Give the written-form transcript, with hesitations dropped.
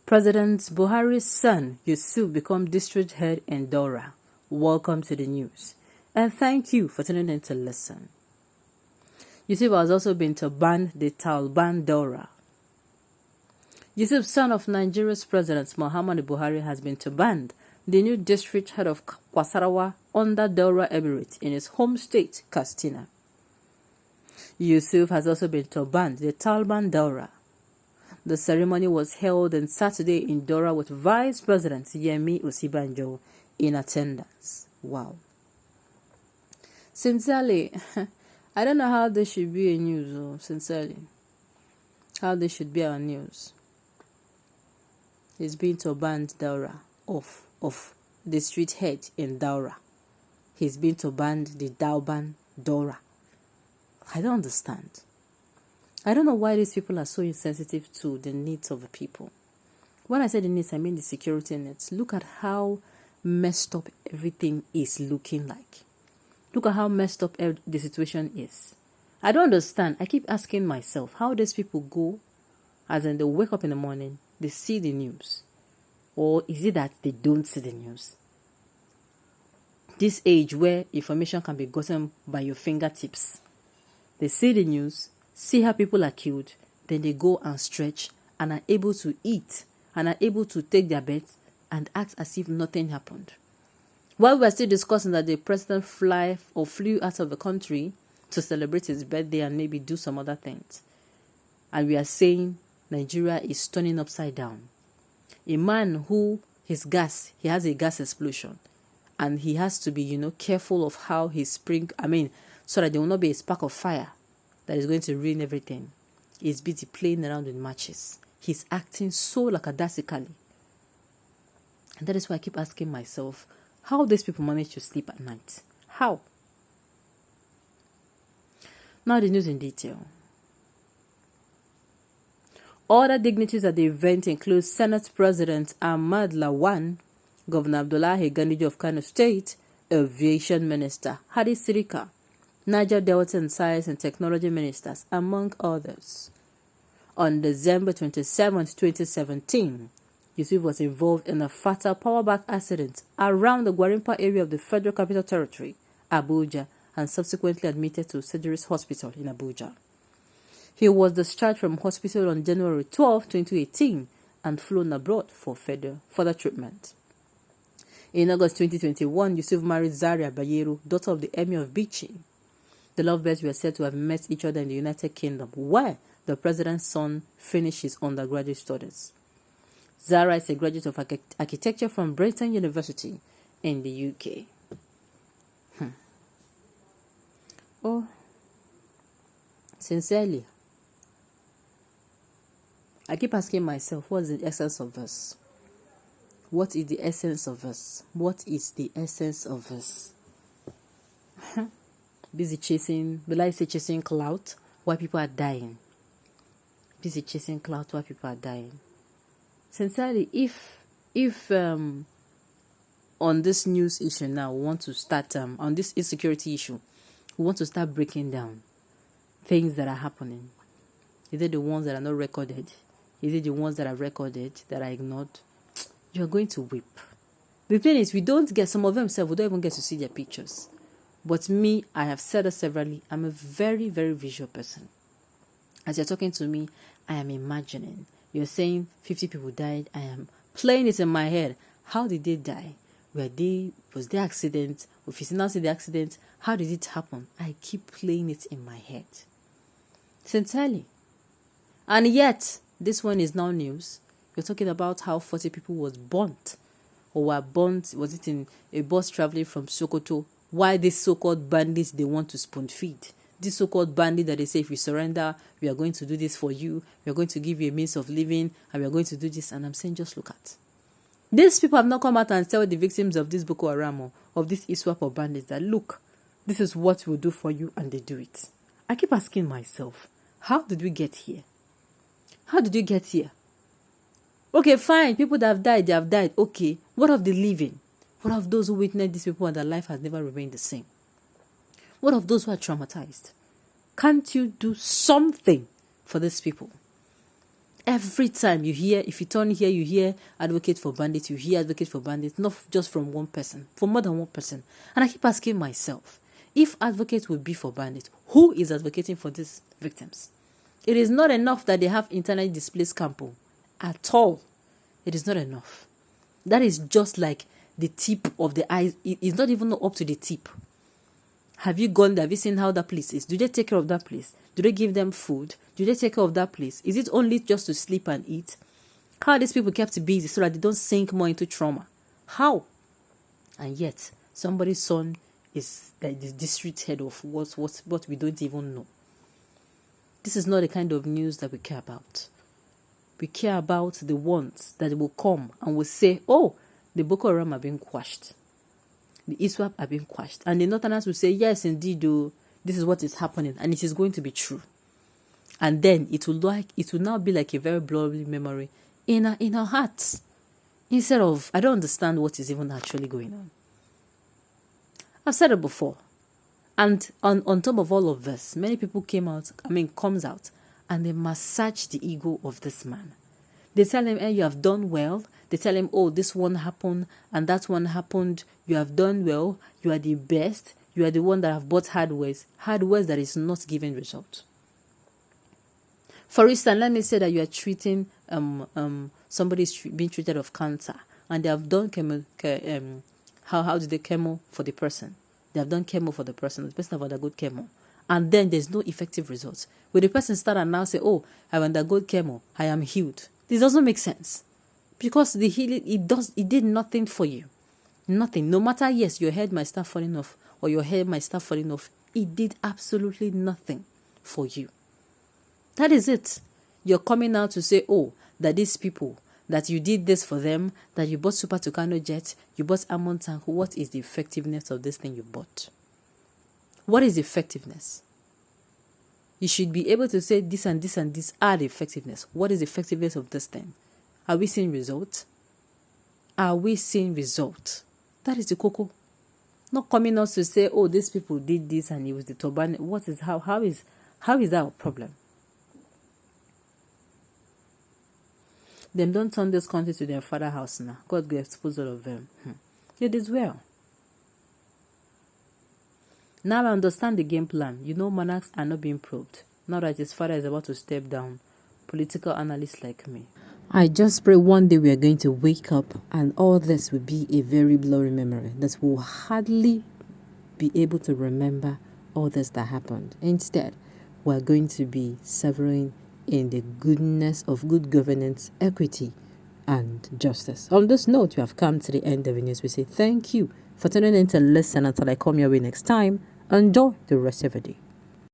President Buhari's son, Yusuf, become district head in Daura. Welcome to the news. And thank you for tuning in to listen. Yusuf has also been to ban the Taliban Daura. Yusuf, son of Nigeria's President Muhammadu Buhari, has been to ban the new district head of Kwasarawa under Daura Emirate in his home state, Katsina. Yusuf has also been to ban the Taliban Daura. The ceremony was held on Saturday in Daura with Vice President Yemi Osibanjo in attendance. Wow. Sincerely, I don't know how this should be a news, sincerely. How this should be our news. It's been to ban Daura of the street head in Daura. He's been to ban the Dauban Daura. I don't understand. I don't know why these people are so insensitive to the needs of the people. When I say the needs, I mean the security nets. Look at how messed up everything is looking like. Look at how messed up the situation is. I don't understand. I keep asking myself how these people go, as in they wake up in the morning, they see the news. Or is it that they don't see the news? This age where information can be gotten by your fingertips. They see the news, see how people are killed, then they go and stretch and are able to eat and are able to take their beds and act as if nothing happened. While we are still discussing that the president flew out of the country to celebrate his birthday and maybe do some other things, and we are saying Nigeria is turning upside down. A man who he has a gas explosion, and he has to be, careful of how he so that there will not be a spark of fire that is going to ruin everything. He's busy playing around with matches. He's acting so lackadaisically. And that is why I keep asking myself, how these people manage to sleep at night? How? Now the news in detail. Other dignitaries at the event include Senate President Ahmad Lawan, Governor Abdullahi Gandhi of Kano State, Aviation Minister Hadi Sirika, Niger Delta and Science and Technology Ministers, among others. On December 27, 2017, Yusuf was involved in a fatal power back accident around the Gwarimpa area of the Federal Capital Territory, Abuja, and subsequently admitted to Surgeries Hospital in Abuja. He was discharged from hospital on January 12, 2018 and flown abroad for further treatment. In August 2021, Yusuf married Zaria Bayero, daughter of the Emir of Bichi. The lovebirds were said to have met each other in the United Kingdom, where the president's son finished his undergraduate studies. Zara is a graduate of architecture from Brighton University in the UK. Oh, sincerely, I keep asking myself, what is the essence of this? What is the essence of this? What is the essence of this? Busy chasing clout while people are dying. Busy chasing clout while people are dying. Sincerely, if on this news issue now, we want to start, on this insecurity issue, we want to start breaking down things that are happening. Is it the ones that are not recorded? Is it the ones that are recorded that are ignored? You're going to weep. The thing is, we don't get, some of them we don't even get to see their pictures. But me, I have said it severally, I'm a very, very visual person. As you're talking to me, I am imagining. You're saying 50 people died. I am playing it in my head. How did they die? Was there accident? If you now see the accident, how did it happen? I keep playing it in my head. Sincerely. And yet, this one is now news. You're talking about how 40 people was burnt. Or were burnt, was it in a bus traveling from Sokoto? Why these so-called bandits, they want to spoon feed? These so-called bandits that they say, if you surrender, we are going to do this for you. We are going to give you a means of living. And we are going to do this. And I'm saying, just look at. These people have not come out and tell the victims of this Boko Haram or of this ISWAP or bandits that, look, this is what we'll do for you. And they do it. I keep asking myself, how did we get here? How did you get here? Okay, fine. People that have died, they have died. Okay. What of the living? What of those who witnessed these people and their life has never remained the same? What of those who are traumatized? Can't you do something for these people? Every time you hear, if you turn here, you hear advocate for bandits, you hear advocate for bandits, not just from one person, from more than one person. And I keep asking myself, if advocate would be for bandits, who is advocating for these victims? It is not enough that they have internally displaced camp at all. It is not enough. That is just like the tip of the ice. It's not even up to the tip. Have you gone there? Have you seen how that place is? Do they take care of that place? Do they give them food? Do they take care of that place? Is it only just to sleep and eat? How are these people kept busy so that they don't sink more into trauma? How? And yet, somebody's son is the district head of what we don't even know. This is not the kind of news that we care about. We care about the ones that will come and will say, oh, the Boko Haram are being quashed. The ISWAP are being quashed. And the Northerners will say, yes, indeed, this is what is happening. And it is going to be true. And then it will now be like a very blurry memory in our hearts. Instead of, I don't understand what is even actually going on. I've said it before. And on top of all of this, many people comes out and they massage the ego of this man. They tell him, hey, you have done well. They tell him, oh, this one happened and that one happened. You have done well. You are the best. You are the one that have bought hardware that is not giving result. For instance, let me say that you are treating somebody's being treated of cancer and they have done chemo. How do they chemo for the person? They have done chemo for the person. The person have undergone chemo, and then there's no effective results. Will the person start and now say, "Oh, I undergone chemo. I am healed"? This doesn't make sense because the healing it did nothing for you. Nothing. No matter, yes, your head might start falling off or your hair might start falling off. It did absolutely nothing for you. That is it. You're coming out to say, oh, that these people, that you did this for them, that you bought Super Tucano jet, you bought Amon Tank. What is the effectiveness of this thing you bought? What is the effectiveness? You should be able to say this and this and this are the effectiveness. What is the effectiveness of this thing? Are we seeing results? Are we seeing results? That is the cocoa. Not coming out to say, oh, these people did this and it was the turban. How is that a problem? Them don't turn this country to their father house now. God will expose all of them. It is well. Now I understand the game plan. You know monarchs are not being probed. Now that his father is about to step down. Political analysts like me. I just pray one day we are going to wake up and all this will be a very blurry memory. That we'll hardly be able to remember all this that happened. Instead, we're going to be severing in the goodness of good governance, equity, and justice. On this note, you have come to the end of the news. We say thank you for tuning in to listen until I come your way next time. Enjoy the rest of the day.